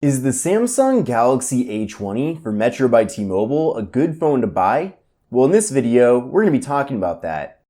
Is the Samsung Galaxy A20 for Metro by T-Mobile a good phone to buy? Well, in this video, we're going to be talking about that.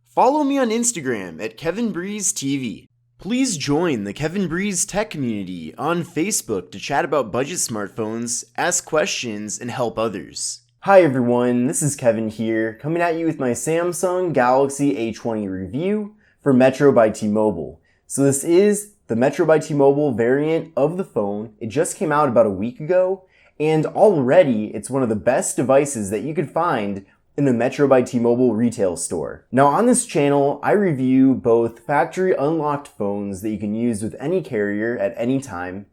Follow me on Instagram at KevinBreezeTV. Please join the Kevin Breeze Tech community on Facebook to chat about budget smartphones, ask questions, and help others. Hi everyone, this is Kevin here, coming at you with my Samsung Galaxy A20 review for Metro by T-Mobile. So this is the Metro by T-Mobile variant of the phone. It just came out about a week ago, and already it's one of the best devices that you could find in the Metro by T-Mobile retail store. Now on this channel, I review both factory unlocked phones that you can use with any carrier at any time,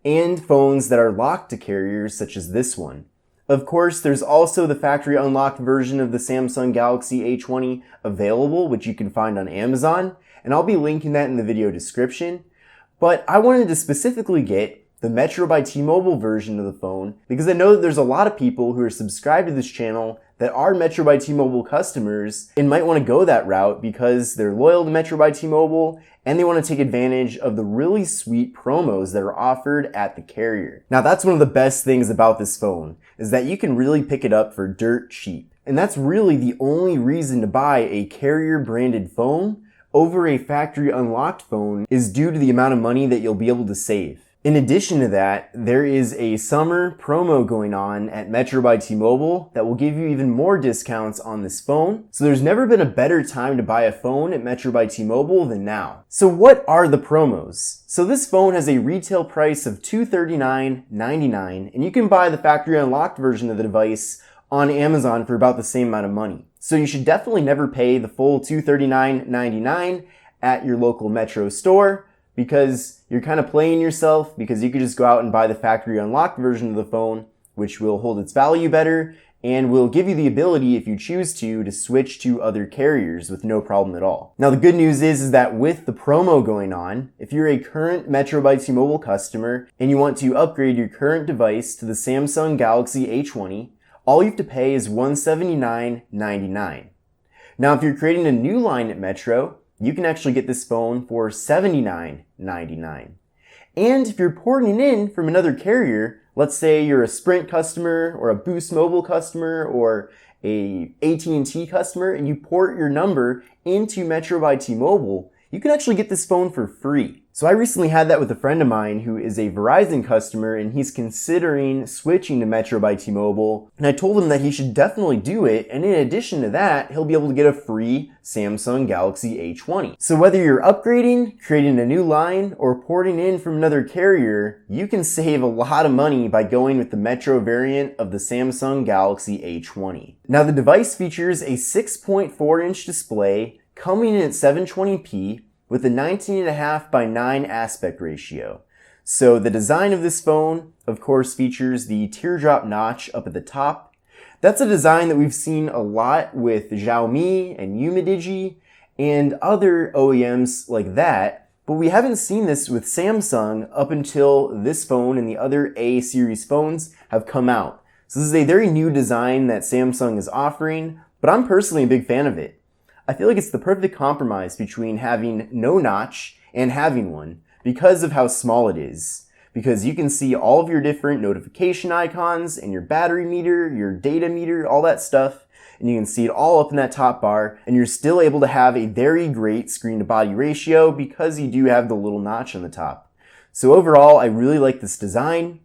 and phones that are locked to carriers such as this one. Of course, there's also the factory unlocked version of the Samsung Galaxy A20 available, which you can find on Amazon, and I'll be linking that in the video description. But I wanted to specifically get the Metro by T-Mobile version of the phone because I know that there's a lot of people who are subscribed to this channel that are Metro by T-Mobile customers and might want to go that route because they're loyal to Metro by T-Mobile and they want to take advantage of the really sweet promos that are offered at the carrier. Now that's one of the best things about this phone, is that you can really pick it up for dirt cheap. And that's really the only reason to buy a carrier branded phone over a factory unlocked phone is due to the amount of money that you'll be able to save. In addition to that, there is a summer promo going on at Metro by T-Mobile that will give you even more discounts on this phone. So there's never been a better time to buy a phone at Metro by T-Mobile than now. So what are the promos? So this phone has a retail price of $239.99, and you can buy the factory unlocked version of the device on Amazon for about the same amount of money. So you should definitely never pay the full $239.99 at your local Metro store, because you're kind of playing yourself, because you could just go out and buy the factory unlocked version of the phone, which will hold its value better and will give you the ability, if you choose to switch to other carriers with no problem at all. Now the good news is that with the promo going on, if you're a current Metro by T-Mobile customer and you want to upgrade your current device to the Samsung Galaxy A20, all you have to pay is $179.99. Now if you're creating a new line at Metro, you can actually get this phone for $79.99. And if you're porting it in from another carrier, let's say you're a Sprint customer or a Boost Mobile customer or a A20 customer, and you port your number into Metro by T-Mobile, you can actually get this phone for free. So I recently had that with a friend of mine who is a Verizon customer, and he's considering switching to Metro by T-Mobile, and I told him that he should definitely do it, and in addition to that, he'll be able to get a free Samsung Galaxy A20. So whether you're upgrading, creating a new line, or porting in from another carrier, you can save a lot of money by going with the Metro variant of the Samsung Galaxy A20. Now the device features a 6.4-inch display coming in at 720p with a 19.5 by 9 aspect ratio. So the design of this phone, of course, features the teardrop notch up at the top. That's a design that we've seen a lot with Xiaomi and Umidigi and other OEMs like that, but we haven't seen this with Samsung up until this phone and the other A series phones have come out. So this is a very new design that Samsung is offering, but I'm personally a big fan of it. I feel like it's the perfect compromise between having no notch and having one because of how small it is. Because you can see all of your different notification icons and your battery meter, your data meter, all that stuff, and you can see it all up in that top bar, and you're still able to have a very great screen to body ratio because you do have the little notch on the top. So overall, I really like this design.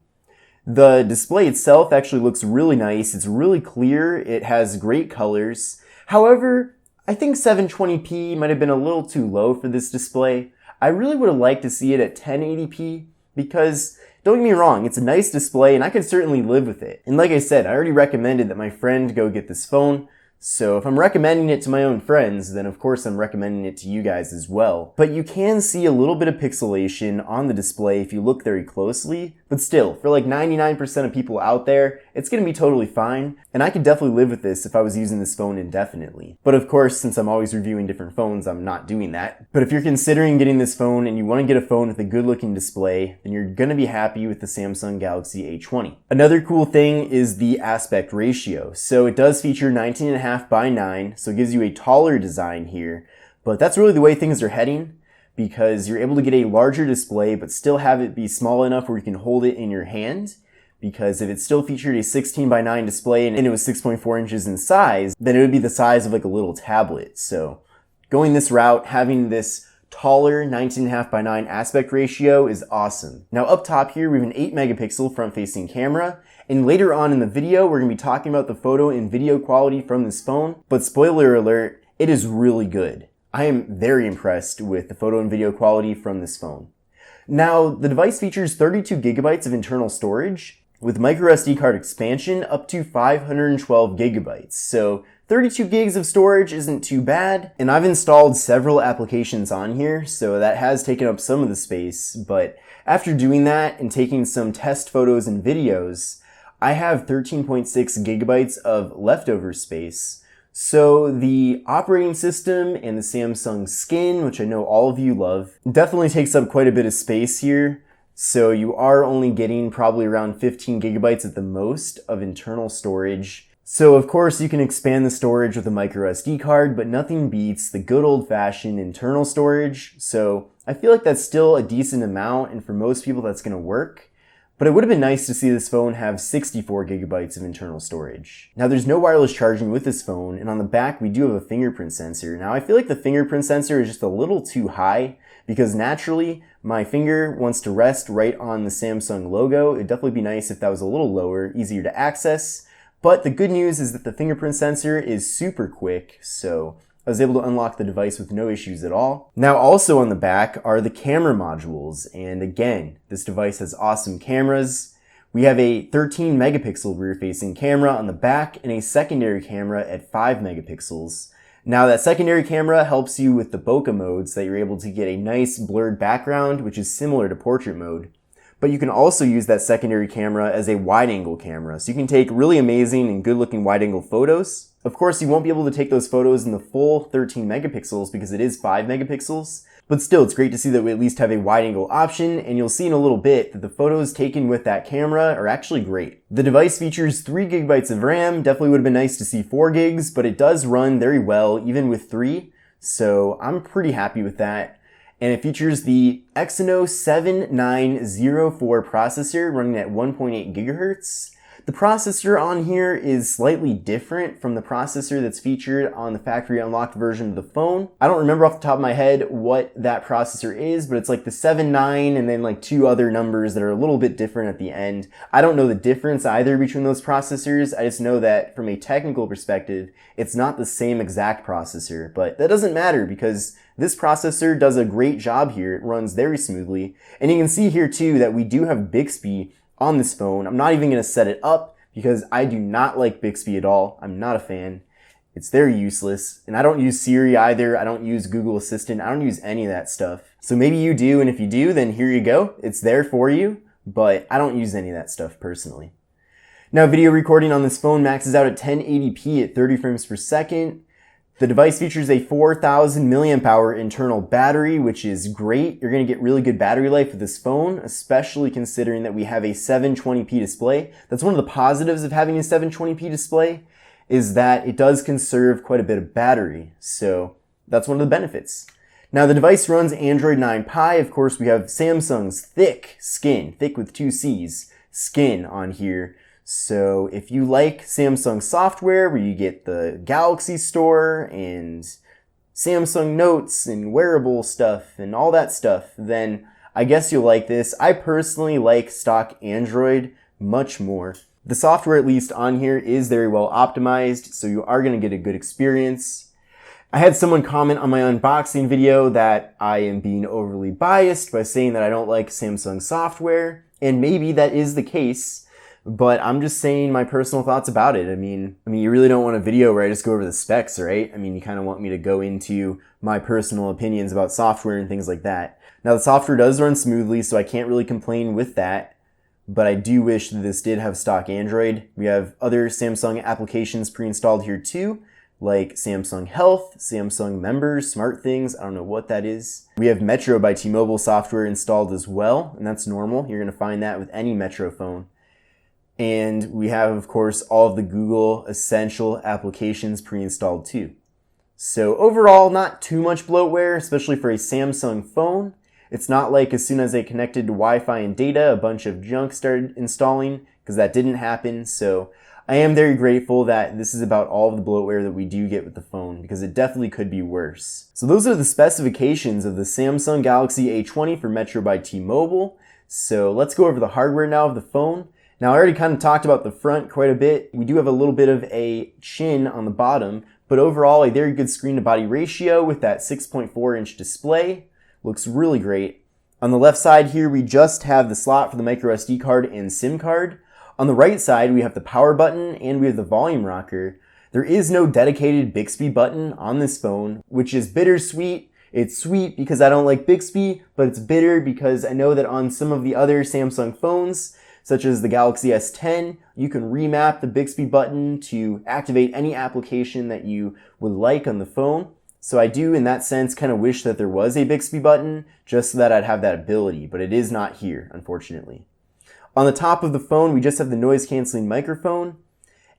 The display itself actually looks really nice. It's really clear. It has great colors. However, I think 720p might have been a little too low for this display. I really would have liked to see it at 1080p because, don't get me wrong, it's a nice display and I could certainly live with it. And like I said, I already recommended that my friend go get this phone. So if I'm recommending it to my own friends, then of course I'm recommending it to you guys as well. But you can see a little bit of pixelation on the display if you look very closely. But still, for like 99% of people out there, it's going to be totally fine, and I could definitely live with this if I was using this phone indefinitely. But of course, since I'm always reviewing different phones, I'm not doing that. But if you're considering getting this phone and you want to get a phone with a good looking display, then you're going to be happy with the Samsung Galaxy A20. Another cool thing is the aspect ratio. So it does feature 19.5 by 9, so it gives you a taller design here, but that's really the way things are heading, because you're able to get a larger display but still have it be small enough where you can hold it in your hand. Because if it still featured a 16 by 9 display and it was 6.4 inches in size, then it would be the size of like a little tablet. So going this route, having this taller 19.5 by 9 aspect ratio is awesome. Now up top here, we have an 8 megapixel front facing camera. And later on in the video, we're going to be talking about the photo and video quality from this phone. But spoiler alert, it is really good. I am very impressed with the photo and video quality from this phone. Now, the device features 32 gigabytes of internal storage, with microSD card expansion up to 512 gigabytes. So 32 gigs of storage isn't too bad. And I've installed several applications on here, so that has taken up some of the space. But after doing that and taking some test photos and videos, I have 13.6 gigabytes of leftover space. So the operating system and the Samsung skin, which I know all of you love, definitely takes up quite a bit of space here. So you are only getting probably around 15 gigabytes at the most of internal storage. So of course you can expand the storage with a micro SD card, but nothing beats the good old-fashioned internal storage. So I feel like that's still a decent amount, and for most people that's going to work. But it would have been nice to see this phone have 64 gigabytes of internal storage. Now there's no wireless charging with this phone, and on the back we do have a fingerprint sensor. Now I feel like the fingerprint sensor is just a little too high, because naturally my finger wants to rest right on the Samsung logo. It'd definitely be nice if that was a little lower, easier to access. But the good news is that the fingerprint sensor is super quick, so I was able to unlock the device with no issues at all. Now also on the back are the camera modules, and again, this device has awesome cameras. We have a 13 megapixel rear-facing camera on the back and a secondary camera at 5 megapixels. Now that secondary camera helps you with the bokeh mode, so that you're able to get a nice blurred background, which is similar to portrait mode. But you can also use that secondary camera as a wide-angle camera, so you can take really amazing and good-looking wide-angle photos. Of course, you won't be able to take those photos in the full 13 megapixels because it is 5 megapixels, but still, it's great to see that we at least have a wide-angle option, and you'll see in a little bit that the photos taken with that camera are actually great. The device features 3 gigabytes of RAM. Definitely would have been nice to see 4 gigs, but it does run very well even with 3, so I'm pretty happy with that. And it features the Exynos 7904 processor running at 1.8 gigahertz. The processor on here is slightly different from the processor that's featured on the factory unlocked version of the phone. I don't remember off the top of my head what that processor is, but it's like the 7.9 and then like 2 other numbers that are a little bit different at the end. I don't know the difference either between those processors. I just know that from a technical perspective, it's not the same exact processor, but that doesn't matter because this processor does a great job here. It runs very smoothly. And you can see here too that we do have Bixby on this phone. I'm not even going to set it up because I do not like Bixby at all. I'm not a fan. It's very useless. And I don't use Siri either. I don't use Google Assistant. I don't use any of that stuff. So maybe you do, and if you do, then here you go. It's there for you, but I don't use any of that stuff personally. Now, video recording on this phone maxes out at 1080p at 30 frames per second. The device features a 4,000 milliamp hour internal battery, which is great. You're going to get really good battery life with this phone, especially considering that we have a 720p display. That's one of the positives of having a 720p display, is that it does conserve quite a bit of battery. So that's one of the benefits. Now the device runs Android 9 Pie. Of course, we have Samsung's thick skin, thick with 2 C's, skin on here. So if you like Samsung software where you get the Galaxy Store and Samsung Notes and wearable stuff and all that stuff, then I guess you'll like this. I personally like stock Android much more. The software, at least on here, is very well optimized, so you are going to get a good experience. I had someone comment on my unboxing video that I am being overly biased by saying that I don't like Samsung software, and maybe that is the case. But I'm just saying my personal thoughts about it. I mean, you really don't want a video where I just go over the specs, right? I mean, you kind of want me to go into my personal opinions about software and things like that. Now, the software does run smoothly, so I can't really complain with that. but I do wish that this did have stock Android. We have other Samsung applications pre-installed here too, like Samsung Health, Samsung Members, Smart Things, I don't know what that is. We have Metro by T-Mobile software installed as well, and that's normal. You're going to find that with any Metro phone. And we have, of course, all of the Google Essential applications pre-installed too. So overall, not too much bloatware, especially for a Samsung phone. It's not like as soon as I connected to Wi-Fi and data, a bunch of junk started installing, because that didn't happen. So I am very grateful that this is about all of the bloatware that we do get with the phone, because it definitely could be worse. So those are the specifications of the Samsung Galaxy A20 for Metro by T-Mobile. So let's go over the hardware now of the phone. Now I already kind of talked about the front quite a bit. We do have a little bit of a chin on the bottom, but overall a very good screen to body ratio with that 6.4 inch display. Looks really great. On the left side here we just have the slot for the micro SD card and SIM card. On the right side we have the power button and we have the volume rocker. There is no dedicated Bixby button on this phone, which is bittersweet. It's sweet because I don't like Bixby, but it's bitter because I know that on some of the other Samsung phones, such as the Galaxy S10, you can remap the Bixby button to activate any application that you would like on the phone. So I do, in that sense, kind of wish that there was a Bixby button, just so that I'd have that ability, but it is not here, unfortunately. On the top of the phone, we just have the noise-canceling microphone.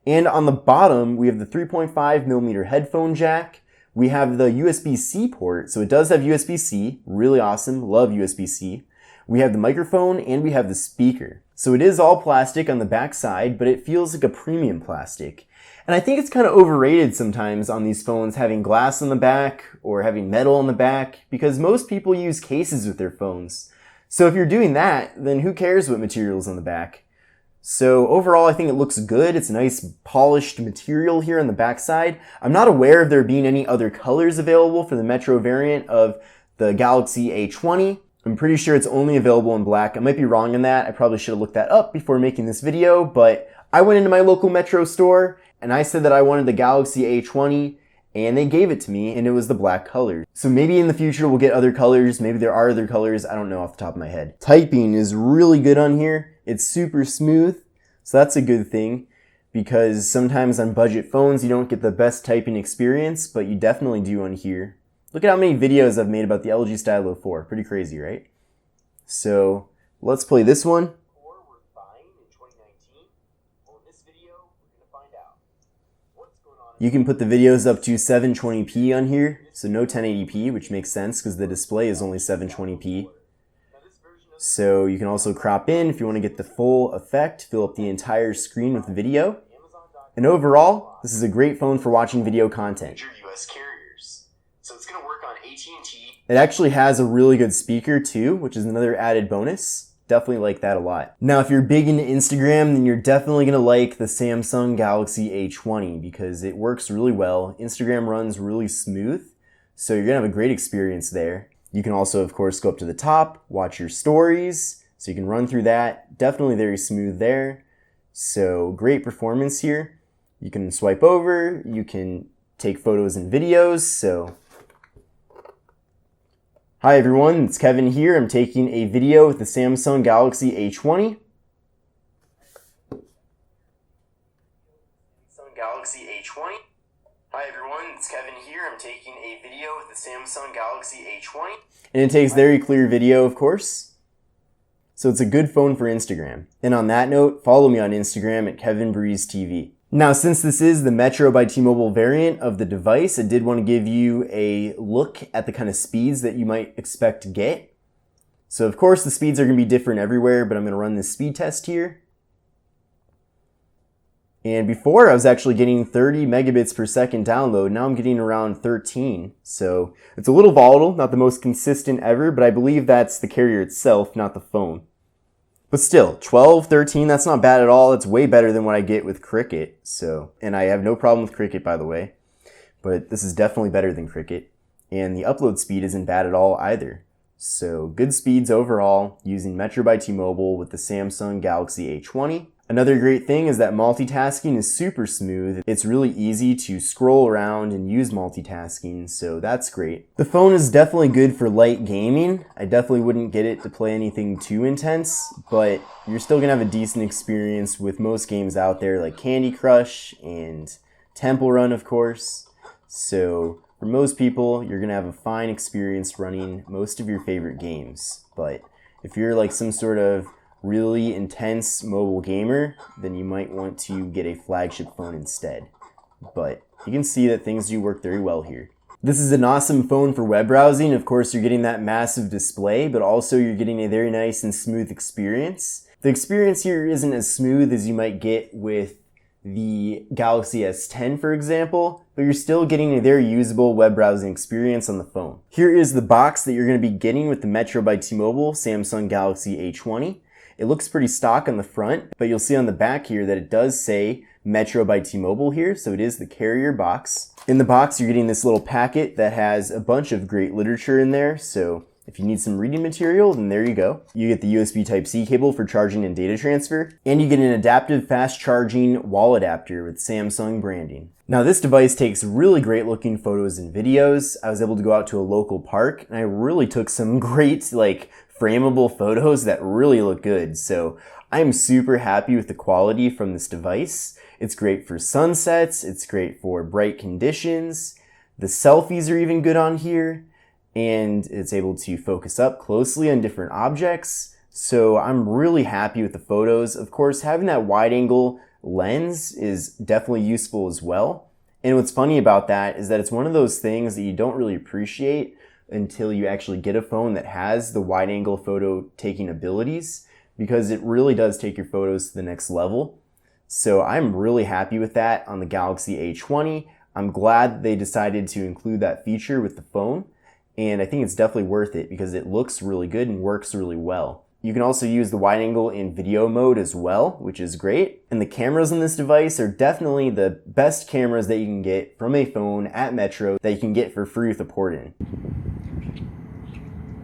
And on the bottom, we have the 3.5mm headphone jack. We have the USB-C port, so it does have USB-C, really awesome, love USB-C. We have the microphone and we have the speaker. So it is all plastic on the back side, but it feels like a premium plastic. And I think it's kind of overrated sometimes on these phones having glass on the back or having metal on the back, because most people use cases with their phones. So if you're doing that, then who cares what material is on the back? So overall, I think it looks good. It's a nice polished material here on the back side. I'm not aware of there being any other colors available for the Metro variant of the Galaxy A20. I'm pretty sure it's only available in black. I might be wrong on that. I probably should have looked that up before making this video, but I went into my local Metro store and I said that I wanted the Galaxy A20 and they gave it to me and it was the black color. So maybe in the future we'll get other colors. Maybe there are other colors. I don't know off the top of my head. Typing is really good on here. It's super smooth. So that's a good thing, because sometimes on budget phones you don't get the best typing experience, but you definitely do on here. Look at how many videos I've made about the LG Stylo 4. Pretty crazy, right? So let's play this one. You can put the videos up to 720p on here, so no 1080p, which makes sense because the display is only 720p. So you can also crop in if you want to get the full effect, fill up the entire screen with video. And overall, this is a great phone for watching video content. So it's going to work on A20. It actually has a really good speaker too, which is another added bonus. Definitely like that a lot. Now, if you're big into Instagram, then you're definitely going to like the Samsung Galaxy A20 because it works really well. Instagram runs really smooth, so you're going to have a great experience there. You can also, of course, go up to the top, watch your stories, so you can run through that. Definitely very smooth there. So great performance here. You can swipe over, you can take photos and videos, so hi everyone, it's Kevin here. I'm taking a video with the Samsung Galaxy A20. Samsung Galaxy A20. Hi everyone, it's Kevin here. I'm taking a video with the Samsung Galaxy A20. And it takes very clear video, of course. So it's a good phone for Instagram. And on that note, follow me on Instagram at KevinBreezeTV. Now, since this is the Metro by T-Mobile variant of the device, I did want to give you a look at the kind of speeds that you might expect to get. So of course the speeds are going to be different everywhere, but I'm going to run this speed test here. And before I was actually getting 30 megabits per second download, now I'm getting around 13. So it's a little volatile, not the most consistent ever, but I believe that's the carrier itself, not the phone. But still, 12, 13, that's not bad at all. It's way better than what I get with Cricket. So, and I have no problem with Cricket, by the way. But this is definitely better than Cricket. And the upload speed isn't bad at all either. So good speeds overall using Metro by T-Mobile with the Samsung Galaxy A20. Another great thing is that multitasking is super smooth. It's really easy to scroll around and use multitasking, so that's great. The phone is definitely good for light gaming. I definitely wouldn't get it to play anything too intense, but you're still gonna have a decent experience with most games out there like Candy Crush and Temple Run, of course. So for most people, you're gonna have a fine experience running most of your favorite games. But if you're like some sort of really intense mobile gamer, then you might want to get a flagship phone instead. But you can see that things do work very well here. This is an awesome phone for web browsing. Of course, you're getting that massive display, but also you're getting a very nice and smooth experience. The experience here isn't as smooth as you might get with the Galaxy S10, for example, but you're still getting a very usable web browsing experience on the phone. Here is the box that you're going to be getting with the Metro by T-Mobile Samsung Galaxy A20. It looks pretty stock on the front, but you'll see on the back here that it does say Metro by T-Mobile here, so it is the carrier box. In the box, you're getting this little packet that has a bunch of great literature in there, so if you need some reading material, then there you go. You get the USB Type-C cable for charging and data transfer, and you get an adaptive fast charging wall adapter with Samsung branding. Now this device takes really great looking photos and videos. I was able to go out to a local park, and I really took some great frameable photos that really look good. So I'm super happy with the quality from this device. It's great for sunsets, it's great for bright conditions. The selfies are even good on here, and it's able to focus up closely on different objects. So I'm really happy with the photos. Of course, having that wide angle lens is definitely useful as well. And what's funny about that is that it's one of those things that you don't really appreciate until you actually get a phone that has the wide angle photo taking abilities, because it really does take your photos to the next level. So I'm really happy with that on the Galaxy A20. I'm glad they decided to include that feature with the phone, and I think it's definitely worth it because it looks really good and works really well. You can also use the wide angle in video mode as well, which is great. And the cameras on this device are definitely the best cameras that you can get from a phone at Metro that you can get for free with a port-in.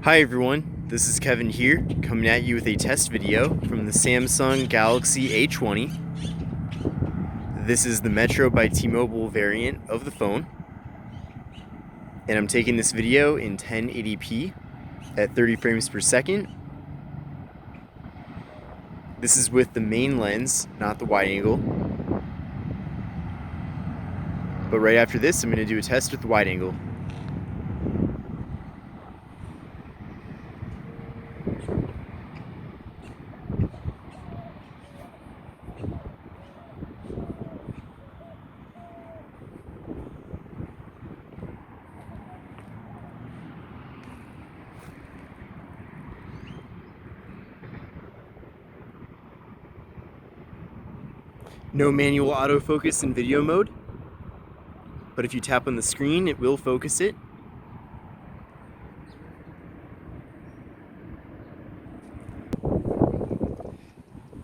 Hi everyone, this is Kevin here, coming at you with a test video from the Samsung Galaxy A20. This is the Metro by T-Mobile variant of the phone. And I'm taking this video in 1080p at 30 frames per second. This is with the main lens, not the wide angle. But right after this, I'm going to do a test with the wide angle. No manual autofocus in video mode, but if you tap on the screen, it will focus it.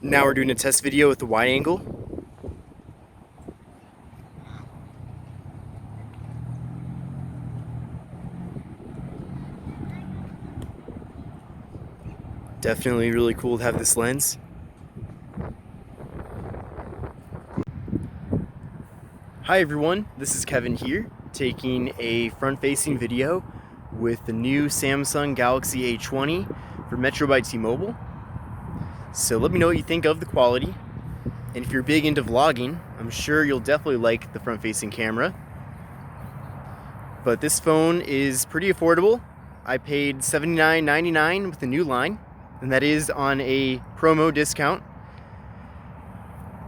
Now we're doing a test video with the wide angle. Definitely really cool to have this lens. Hi everyone, this is Kevin here, taking a front-facing video with the new Samsung Galaxy A20 for Metro by T-Mobile. So let me know what you think of the quality, and if you're big into vlogging, I'm sure you'll definitely like the front-facing camera. But this phone is pretty affordable. I paid $79.99 with the new line, and that is on a promo discount.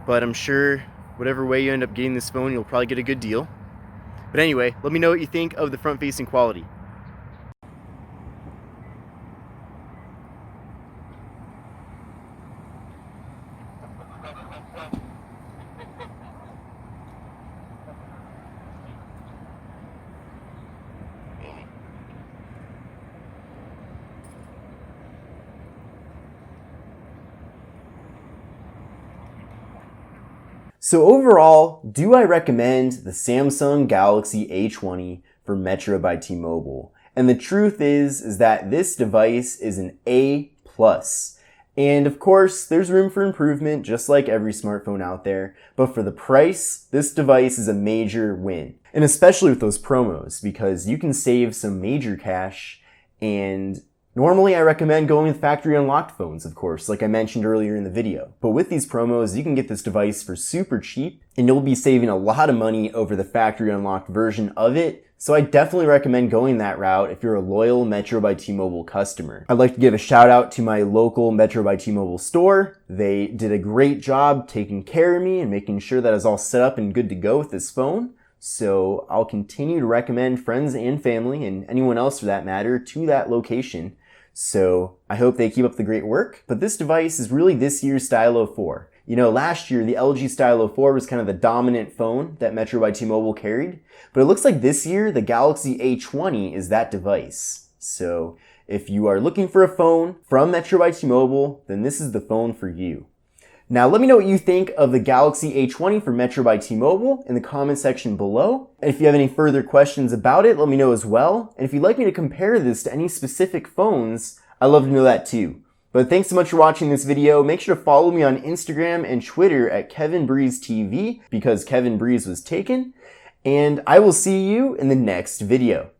But I'm sure whatever way you end up getting this phone, you'll probably get a good deal. But anyway, let me know what you think of the front-facing quality. So overall, do I recommend the Samsung Galaxy A20 for Metro by T-Mobile? And the truth is that this device is an A+. And of course, there's room for improvement just like every smartphone out there, but for the price, this device is a major win. And especially with those promos, because you can save some major cash, and normally I recommend going with factory unlocked phones, of course, like I mentioned earlier in the video. But with these promos, you can get this device for super cheap, and you'll be saving a lot of money over the factory unlocked version of it. So I definitely recommend going that route if you're a loyal Metro by T-Mobile customer. I'd like to give a shout out to my local Metro by T-Mobile store. They did a great job taking care of me and making sure that I was all set up and good to go with this phone. So I'll continue to recommend friends and family, and anyone else for that matter, to that location. So I hope they keep up the great work. But this device is really this year's Stylo 4. You know, last year, the LG Stylo 4 was kind of the dominant phone that Metro by T-Mobile carried. But it looks like this year, the Galaxy A20 is that device. So if you are looking for a phone from Metro by T-Mobile, then this is the phone for you. Now, let me know what you think of the Galaxy A20 from Metro by T-Mobile in the comment section below. And if you have any further questions about it, let me know as well. And if you'd like me to compare this to any specific phones, I'd love to know that too. But thanks so much for watching this video. Make sure to follow me on Instagram and Twitter at KevinBreezeTV because Kevin Breeze was taken. And I will see you in the next video.